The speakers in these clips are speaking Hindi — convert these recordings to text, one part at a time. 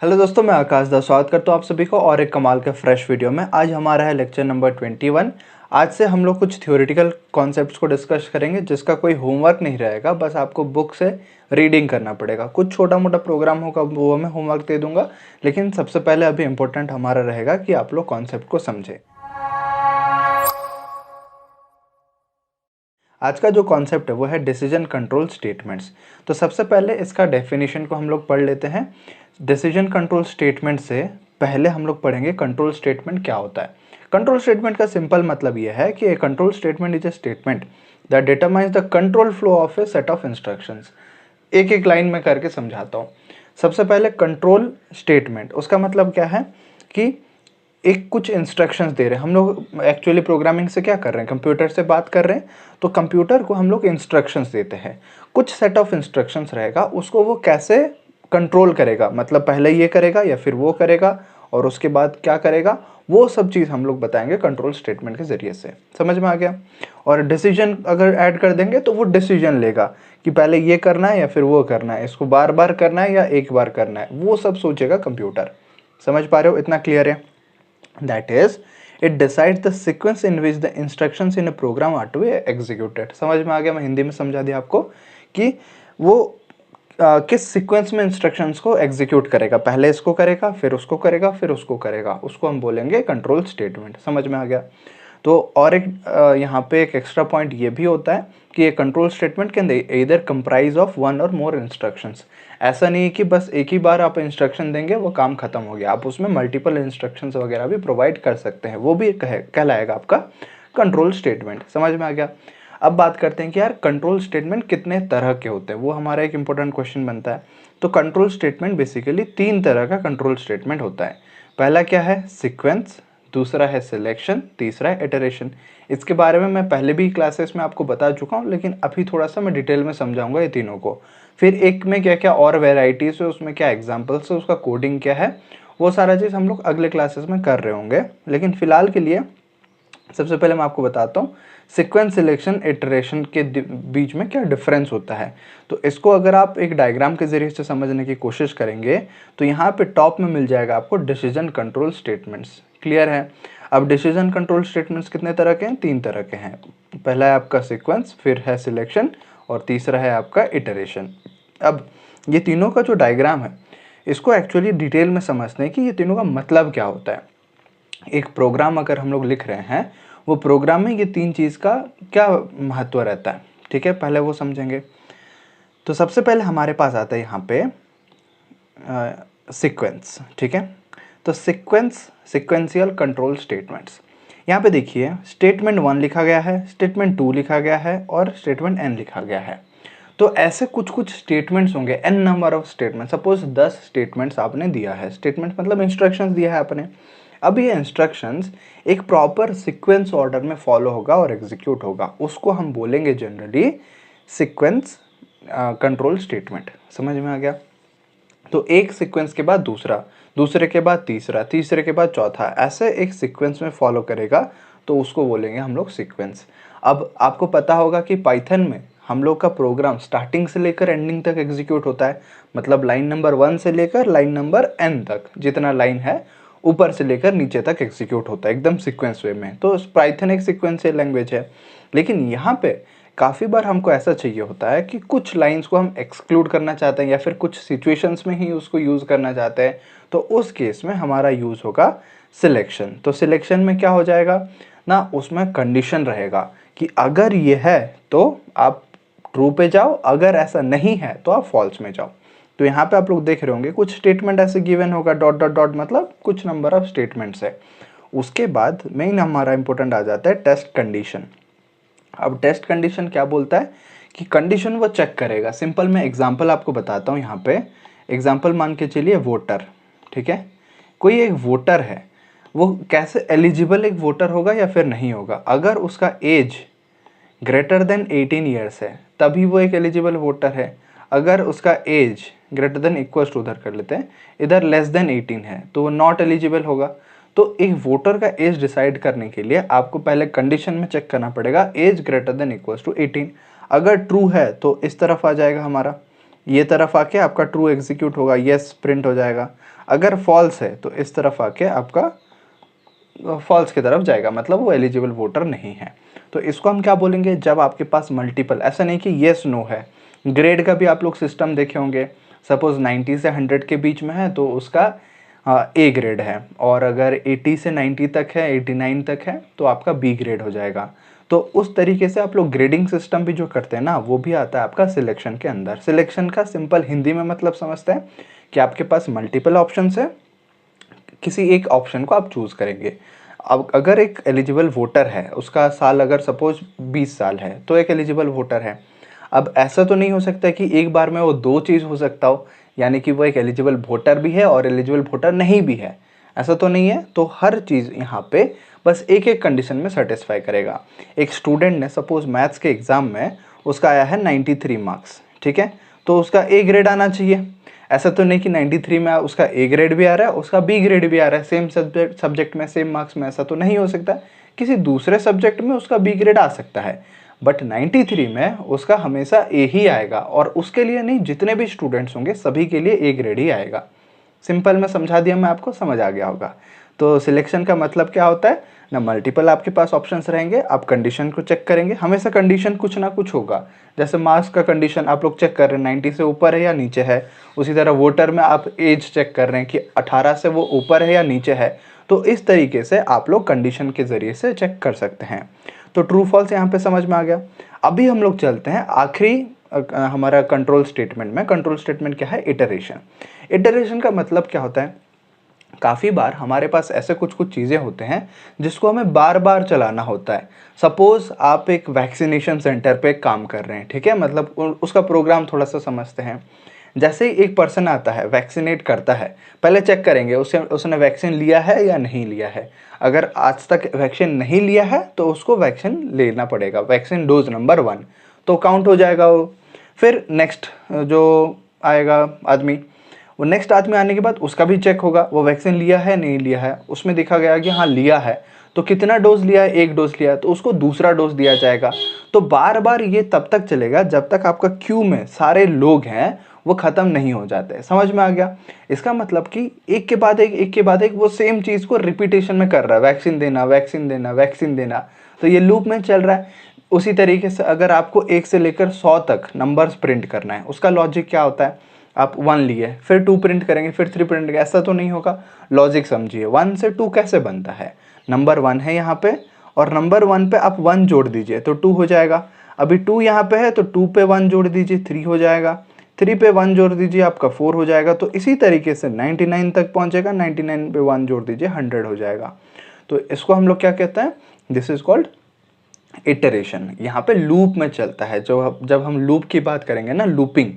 हेलो दोस्तों, मैं आकाश दास स्वागत करता हूँ आप सभी को और एक कमाल के फ्रेश वीडियो में। आज हमारा है लेक्चर नंबर 21। आज से हम लोग कुछ थ्योरेटिकल कॉन्सेप्ट्स को डिस्कस करेंगे जिसका कोई होमवर्क नहीं रहेगा, बस आपको बुक से रीडिंग करना पड़ेगा। कुछ छोटा मोटा प्रोग्राम होगा वो मैं होमवर्क दे दूंगा, लेकिन सबसे पहले अभी इम्पोर्टेंट हमारा रहेगा कि आप लोग कॉन्सेप्ट को समझें। आज का जो कॉन्सेप्ट है वो है डिसीजन कंट्रोल स्टेटमेंट्स। तो सबसे पहले इसका डेफिनेशन को हम लोग पढ़ लेते हैं। डिसीजन कंट्रोल स्टेटमेंट से पहले हम लोग पढ़ेंगे कंट्रोल स्टेटमेंट क्या होता है। कंट्रोल स्टेटमेंट का सिंपल मतलब यह है कि a control statement is a statement that determines the control flow of a set of instructions. एक एक लाइन में करके समझाता हूँ। सबसे पहले कंट्रोल स्टेटमेंट, उसका मतलब क्या है कि एक कुछ इंस्ट्रक्शंस दे रहे हैं। हम लोग एक्चुअली प्रोग्रामिंग से क्या कर रहे हैं, कंप्यूटर से बात कर रहे हैं, तो कंप्यूटर को हम लोग इंस्ट्रक्शंस देते हैं। कुछ सेट ऑफ इंस्ट्रक्शंस रहेगा, उसको वो कैसे कंट्रोल करेगा, मतलब पहले ये करेगा या फिर वो करेगा और उसके बाद क्या करेगा, वो सब चीज़ हम लोग बताएंगे कंट्रोल स्टेटमेंट के ज़रिए से। समझ में आ गया। और डिसीजन अगर ऐड कर देंगे तो वो डिसीजन लेगा कि पहले ये करना है या फिर वो करना है, इसको बार बार करना है या एक बार करना है, वो सब सोचेगा कंप्यूटर। समझ पा रहे हो, इतना क्लियर है। That is, it decides the sequence in which the instructions in a program are to be executed। समझ में आ गया। मैं हिंदी में समझा दिया आपको कि वो किस सीक्वेंस में इंस्ट्रक्शंस को एग्जीक्यूट करेगा, पहले इसको करेगा फिर उसको करेगा फिर उसको करेगा, उसको हम बोलेंगे कंट्रोल स्टेटमेंट। समझ में आ गया। तो और एक यहाँ पे एक एक्स्ट्रा पॉइंट ये भी होता है कि ये कंट्रोल स्टेटमेंट कैन इधर कंप्राइज ऑफ वन और मोर इंस्ट्रक्शंस। ऐसा नहीं है कि बस एक ही बार आप इंस्ट्रक्शन देंगे वो काम खत्म हो गया, आप उसमें मल्टीपल इंस्ट्रक्शंस वगैरह भी प्रोवाइड कर सकते हैं, वो भी कहलाएगा आपका कंट्रोल स्टेटमेंट। समझ में आ गया। अब बात करते हैं कि यार कंट्रोल स्टेटमेंट कितने तरह के होते हैं, वो हमारा एक इंपॉर्टेंट क्वेश्चन बनता है। तो कंट्रोल स्टेटमेंट बेसिकली 3 तरह का कंट्रोल स्टेटमेंट होता है। पहला क्या है, सीक्वेंस, दूसरा है सिलेक्शन, तीसरा है इटरेशन। इसके बारे में मैं पहले भी क्लासेस में आपको बता चुका हूँ, लेकिन अभी थोड़ा सा मैं डिटेल में समझाऊंगा ये तीनों को। फिर एक में क्या क्या और वेराइटीज़ है, उसमें क्या एग्जांपल्स है, उसका कोडिंग क्या है, वो सारा चीज़ हम लोग अगले क्लासेस में कर रहे होंगे। लेकिन फिलहाल के लिए सबसे पहले मैं आपको बताता हूँ सीक्वेंस, सिलेक्शन, इटरेशन के बीच में क्या डिफरेंस होता है। तो इसको अगर आप एक डायग्राम के जरिए से समझने की कोशिश करेंगे तो यहाँ पे टॉप में मिल जाएगा आपको डिसीजन कंट्रोल स्टेटमेंट्स। क्लियर है। अब डिसीजन कंट्रोल स्टेटमेंट्स कितने तरह के हैं, 3 तरह के हैं। पहला है आपका सीक्वेंस, फिर है सिलेक्शन और तीसरा है आपका इटरेशन। अब ये तीनों का जो डायग्राम है इसको एक्चुअली डिटेल में समझते हैं कि ये तीनों का मतलब क्या होता है। एक प्रोग्राम अगर हम लोग लिख रहे हैं, वो प्रोग्राम में ये 3 चीज़ का क्या महत्व रहता है, ठीक है, पहले वो समझेंगे। तो सबसे पहले हमारे पास आता है यहाँ पे सीक्वेंस, ठीक है। तो सिक्वेंशियल कंट्रोल स्टेटमेंट्स, यहाँ पे देखिए स्टेटमेंट 1 लिखा गया है, स्टेटमेंट 2 लिखा गया है और स्टेटमेंट n लिखा गया है। तो ऐसे कुछ कुछ स्टेटमेंट्स होंगे, n number of statement. Suppose 10 statements आपने दिया है, स्टेटमेंट मतलब इंस्ट्रक्शंस दिया है आपने। अब ये इंस्ट्रक्शंस एक प्रॉपर सीक्वेंस ऑर्डर में फॉलो होगा और एग्जीक्यूट होगा, उसको हम बोलेंगे जनरली सीक्वेंस कंट्रोल स्टेटमेंट। समझ में आ गया। तो एक सीक्वेंस के बाद दूसरा, दूसरे के बाद तीसरा, तीसरे के बाद चौथा, ऐसे एक सीक्वेंस में फॉलो करेगा तो उसको बोलेंगे हम लोग सीक्वेंस। अब आपको पता होगा कि पाइथन में हम लोग का प्रोग्राम स्टार्टिंग से लेकर एंडिंग तक एग्जीक्यूट होता है, मतलब लाइन नंबर 1 से लेकर लाइन नंबर n तक जितना लाइन है ऊपर से लेकर नीचे तक एग्जीक्यूट होता है एकदम सीक्वेंस वे में। तो पाइथन एक सीक्वेंशियल लैंग्वेज है। लेकिन यहाँ पे काफ़ी बार हमको ऐसा चाहिए होता है कि कुछ लाइंस को हम एक्सक्लूड करना चाहते हैं या फिर कुछ सिचुएशंस में ही उसको यूज़ करना चाहते हैं, तो उस केस में हमारा यूज़ होगा सिलेक्शन। तो सिलेक्शन में क्या हो जाएगा ना, उसमें कंडीशन रहेगा कि अगर ये है तो आप ट्रू पे जाओ, अगर ऐसा नहीं है तो आप फॉल्स में जाओ। तो यहाँ पे आप लोग देख रहे होंगे कुछ स्टेटमेंट ऐसे गिवन होगा, डॉट डॉट डॉट मतलब कुछ नंबर ऑफ स्टेटमेंट्स है। उसके बाद मेन हमारा इंपॉर्टेंट आ जाता है टेस्ट कंडीशन। अब टेस्ट कंडीशन क्या बोलता है कि कंडीशन वो चेक करेगा। सिंपल मैं एग्जांपल आपको बताता हूँ। यहाँ पे एग्जांपल मान के चलिए वोटर, ठीक है। कोई एक वोटर है, वो कैसे एलिजिबल एक वोटर होगा या फिर नहीं होगा, अगर उसका एज ग्रेटर देन 18 ईयर्स है तभी वो एक एलिजिबल वोटर है। अगर उसका age greater than equal to, उधर कर लेते हैं, इधर लेस देन 18 है तो वो नॉट एलिजिबल होगा। तो एक वोटर का एज डिसाइड करने के लिए आपको पहले कंडीशन में चेक करना पड़ेगा age greater than equal to 18। अगर ट्रू है तो इस तरफ आ जाएगा हमारा, ये तरफ आके आपका ट्रू एग्जीक्यूट होगा, येस प्रिंट हो जाएगा। अगर फॉल्स है तो इस तरफ आके आपका फॉल्स की तरफ जाएगा, मतलब वो एलिजिबल वोटर नहीं है। तो इसको हम क्या बोलेंगे, जब आपके पास मल्टीपल, ऐसा नहीं कि येस नो है। ग्रेड का भी आप लोग सिस्टम देखे होंगे, सपोज 90 से 100 के बीच में है तो उसका ए ग्रेड है, और अगर 80 से 90 तक है, 89 तक है तो आपका बी ग्रेड हो जाएगा। तो उस तरीके से आप लोग ग्रेडिंग सिस्टम भी जो करते हैं ना, वो भी आता है आपका सिलेक्शन के अंदर। सिलेक्शन का सिंपल हिंदी में मतलब समझते हैं कि आपके पास मल्टीपल ऑप्शंस है, किसी एक ऑप्शन को आप चूज़ करेंगे। अब अगर एक एलिजिबल वोटर है, उसका साल अगर सपोज 20 साल है तो एक एलिजिबल वोटर है। अब ऐसा तो नहीं हो सकता कि एक बार में वो दो चीज़ हो सकता हो, यानी कि वो एक एलिजिबल वोटर भी है और एलिजिबल वोटर नहीं भी है, ऐसा तो नहीं है। तो हर चीज़ यहाँ पे बस एक एक कंडीशन में सेटिस्फाई करेगा। एक स्टूडेंट ने सपोज मैथ्स के एग्ज़ाम में उसका आया है 93 मार्क्स, ठीक है, तो उसका ए ग्रेड आना चाहिए। ऐसा तो नहीं कि 93 में उसका ए ग्रेड भी आ रहा है, उसका बी ग्रेड भी आ रहा है, सेम सब्जेक्ट में सेम मार्क्स में, ऐसा तो नहीं हो सकता। किसी दूसरे सब्जेक्ट में उसका बी ग्रेड आ सकता है, बट 93 में उसका हमेशा ए ही आएगा, और उसके लिए नहीं, जितने भी स्टूडेंट्स होंगे सभी के लिए ए ग्रेड ही आएगा। सिंपल में समझा दिया मैं आपको, समझ आ गया होगा। तो सिलेक्शन का मतलब क्या होता है ना, मल्टीपल आपके पास ऑप्शंस रहेंगे, आप कंडीशन को चेक करेंगे, हमेशा कंडीशन कुछ ना कुछ होगा। जैसे मार्क्स का कंडीशन आप लोग चेक कर रहे हैं 90 से ऊपर है या नीचे है, उसी तरह वोटर में आप एज चेक कर रहे हैं कि 18 से वो ऊपर है या नीचे है। तो इस तरीके से आप लोग कंडीशन के ज़रिए से चेक कर सकते हैं। तो ट्रू फॉल्स यहाँ पे समझ में आ गया। अभी हम लोग चलते हैं आखिरी हमारा कंट्रोल स्टेटमेंट में। कंट्रोल स्टेटमेंट क्या है, इटरेशन। इटरेशन का मतलब क्या होता है, काफ़ी बार हमारे पास ऐसे कुछ कुछ चीज़ें होते हैं जिसको हमें बार बार चलाना होता है। सपोज़ आप एक वैक्सीनेशन सेंटर पे काम कर रहे हैं, ठीक है, मतलब उसका प्रोग्राम थोड़ा सा समझते हैं। जैसे ही एक पर्सन आता है, वैक्सीनेट करता है, पहले चेक करेंगे उसने वैक्सीन लिया है या नहीं लिया है। अगर आज तक वैक्सीन नहीं लिया है तो उसको वैक्सीन लेना पड़ेगा, वैक्सीन डोज नंबर 1 तो काउंट हो जाएगा वो। फिर नेक्स्ट जो आएगा आदमी, वो नेक्स्ट आदमी आने के बाद उसका भी चेक होगा, वो वैक्सीन लिया है नहीं लिया है। उसमें देखा गया कि हाँ लिया है, तो कितना डोज लिया है, एक डोज लिया है, तो उसको दूसरा डोज दिया जाएगा। तो बार बार ये तब तक चलेगा जब तक आपका क्यू में सारे लोग हैं वो ख़त्म नहीं हो जाते। समझ में आ गया। इसका मतलब कि एक के बाद एक वो सेम चीज़ को रिपीटेशन में कर रहा है, वैक्सीन देना वैक्सीन देना वैक्सीन देना, तो ये लूप में चल रहा है। उसी तरीके से अगर आपको 1 से लेकर 100 तक नंबर्स प्रिंट करना है, उसका लॉजिक क्या होता है, आप 1 लिए, फिर 2 प्रिंट करेंगे, फिर 3 प्रिंट करेंगे, ऐसा तो नहीं होगा। लॉजिक समझिए, 1 से 2 कैसे बनता है, नंबर 1 है यहाँ पे, और नंबर 1 पे आप 1 जोड़ दीजिए तो 2 हो जाएगा। अभी 2 यहाँ पे है तो 2 पे 1 जोड़ दीजिए, 3 हो जाएगा। 3 पे 1 जोड़ दीजिए, आपका 4 हो जाएगा। तो इसी तरीके से 99 तक पहुँचेगा, 99 पे 1 जोड़ दीजिए, 100 हो जाएगा। तो इसको हम लोग क्या कहते हैं, दिस इज कॉल्ड इटरेशन। यहाँ पे लूप में चलता है। जब हम लूप की बात करेंगे ना, लूपिंग,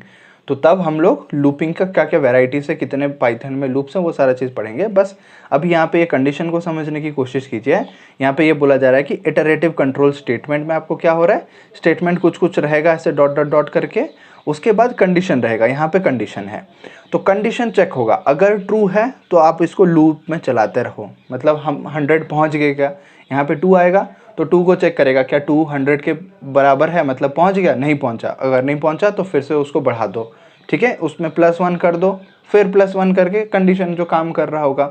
तो तब हम लोग लूपिंग का क्या क्या वैरायटीज है, कितने पाइथन में लूप्स हैं, वो सारा चीज़ पढ़ेंगे। बस अभी यहाँ पे ये कंडीशन को समझने की कोशिश कीजिए। यहाँ पे ये बोला जा रहा है कि इटरेटिव कंट्रोल स्टेटमेंट में आपको क्या हो रहा है, स्टेटमेंट कुछ कुछ रहेगा ऐसे डॉट डॉट डॉट करके, उसके बाद कंडीशन रहेगा। यहाँ पे कंडीशन है तो कंडीशन चेक होगा, अगर ट्रू है तो आप इसको लूप में चलाते रहो। मतलब हम 100 पहुँच गए क्या, यहाँ पे 2 आएगा तो 2 को चेक करेगा, क्या 2 100 के बराबर है, मतलब पहुंच गया, नहीं पहुंचा। अगर नहीं पहुंचा तो फिर से उसको बढ़ा दो, ठीक है, उसमें +1 कर दो, फिर +1 करके कंडीशन जो काम कर रहा होगा,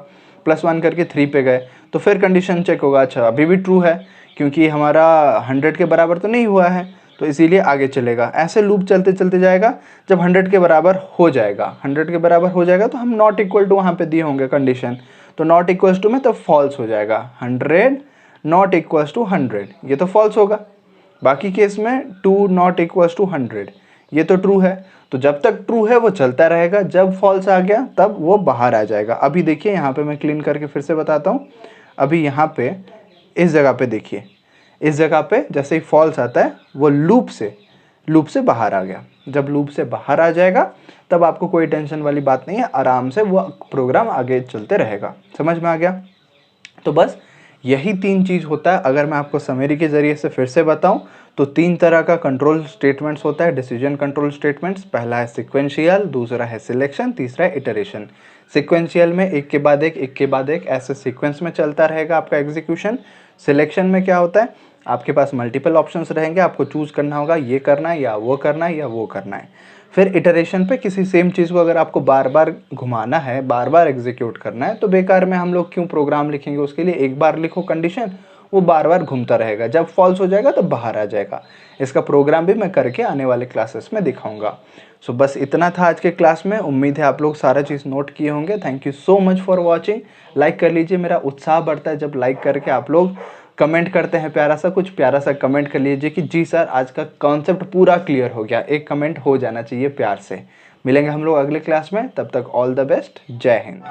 +1 करके 3 पे गए तो फिर कंडीशन चेक होगा, अच्छा अभी भी ट्रू है क्योंकि हमारा 100 के बराबर तो नहीं हुआ है, तो इसीलिए आगे चलेगा। ऐसे लूप चलते चलते जाएगा। जब 100 के बराबर हो जाएगा, 100 के बराबर हो जाएगा तो हम नॉट इक्वल टू वहाँ पे दिए होंगे कंडीशन, तो नॉट इक्वल टू में तो फॉल्स हो जाएगा, 100 नॉट इक्वल्स टू 100, ये तो फॉल्स होगा। बाकी केस में 2 नॉट इक्वल्स टू 100, ये तो ट्रू है। तो जब तक ट्रू है वो चलता रहेगा, जब फॉल्स आ गया तब वो बाहर आ जाएगा। अभी देखिए यहाँ पे मैं क्लीन करके फिर से बताता हूँ। अभी यहाँ पे इस जगह पे देखिए, इस जगह पे जैसे ही फॉल्स आता है वो लूप से बाहर आ गया। जब लूप से बाहर आ जाएगा तब आपको कोई टेंशन वाली बात नहीं है, आराम से वो प्रोग्राम आगे चलते रहेगा। समझ में आ गया। तो बस यही 3 चीज़ होता है। अगर मैं आपको समरी के ज़रिए से फिर से बताऊं तो 3 तरह का कंट्रोल स्टेटमेंट्स होता है, डिसीजन कंट्रोल स्टेटमेंट्स। पहला है सिक्वेंशियल, दूसरा है सिलेक्शन, तीसरा है इटरेशन। सिक्वेंशियल में एक के बाद एक ऐसे सीक्वेंस में चलता रहेगा आपका एग्जीक्यूशन। सिलेक्शन में क्या होता है, आपके पास मल्टीपल ऑप्शंस रहेंगे, आपको चूज़ करना होगा ये करना है या वो करना है या वो करना है। फिर इटरेशन पे किसी सेम चीज़ को अगर आपको बार बार घुमाना है, बार बार एग्जीक्यूट करना है, तो बेकार में हम लोग क्यों प्रोग्राम लिखेंगे उसके लिए। एक बार लिखो कंडीशन, वो बार बार घूमता रहेगा, जब फॉल्स हो जाएगा तो बाहर आ जाएगा। इसका प्रोग्राम भी मैं करके आने वाले क्लासेस में दिखाऊंगा। सो बस इतना था आज के क्लास में। उम्मीद है आप लोग सारा चीज़ नोट किए होंगे। Thank you so much for watching. Like कर लीजिए, मेरा उत्साह बढ़ता है जब लाइक करके आप लोग कमेंट करते हैं प्यारा सा, कुछ प्यारा सा कमेंट कर लीजिए कि जी सर आज का कॉन्सेप्ट पूरा क्लियर हो गया। एक कमेंट हो जाना चाहिए प्यार से। मिलेंगे हम लोग अगले क्लास में, तब तक ऑल द बेस्ट। जय हिंद।